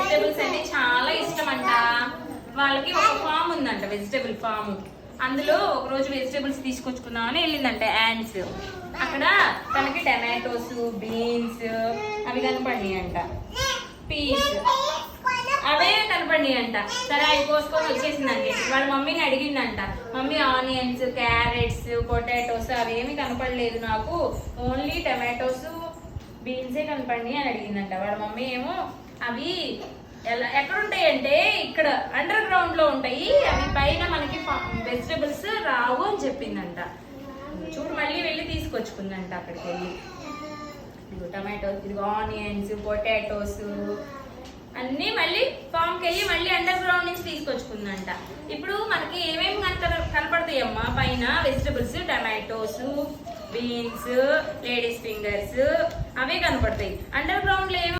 Vegetables అన్ని చాలా ఇష్టం అంట. వాళ్ళకి ఒక ఫామ్ ఉందంట, వెజిటేబుల్ ఫామ్. అందులో ఒక రోజు వెజిటేబుల్స్ తీసుకొచ్చుకుందామని వెళ్ళిందంట యాండ్స్. అక్కడ తనకి టమాటోస్, బీన్స్ అవి కనపడినాయి అంట, పీస్ అవే కనపడినాయి అంట. సరే అవి కోసుకొని వచ్చేసిందండి. వాళ్ళ మమ్మీని అడిగిందంట, మమ్మీ ఆనియన్స్, క్యారెట్స్, పొటాటోస్ అవేమి కనపడలేదు నాకు, ఓన్లీ టమాటోస్, బీన్సే కనపడినాయి అని అడిగిందంట. వాళ్ళ మమ్మీ ఏమో అవి ఎక్కడ ఉంటాయి అంటే ఇక్కడ అండర్ గ్రౌండ్ లో ఉంటాయి, అవి పైన మనకి వెజిటబుల్స్ రావు అని చెప్పిందంట. చూడు మళ్ళీ వెళ్ళి తీసుకొచ్చుకుందంట అక్కడికి వెళ్ళి. ఇదిగో టమాటోస్, ఇదిగో ఆనియన్స్, పొటాటోస్ అన్ని మళ్ళీ ఫామ్కి వెళ్ళి మళ్ళీ అండర్ గ్రౌండ్ నుంచి తీసుకొచ్చుకుందంట. ఇప్పుడు మనకి ఏమేమి కనపడతాయి అమ్మా పైన? Vegetables, tomatoes, beans, ladies fingers అవే కనపడతాయి. అండర్ గ్రౌండ్ లో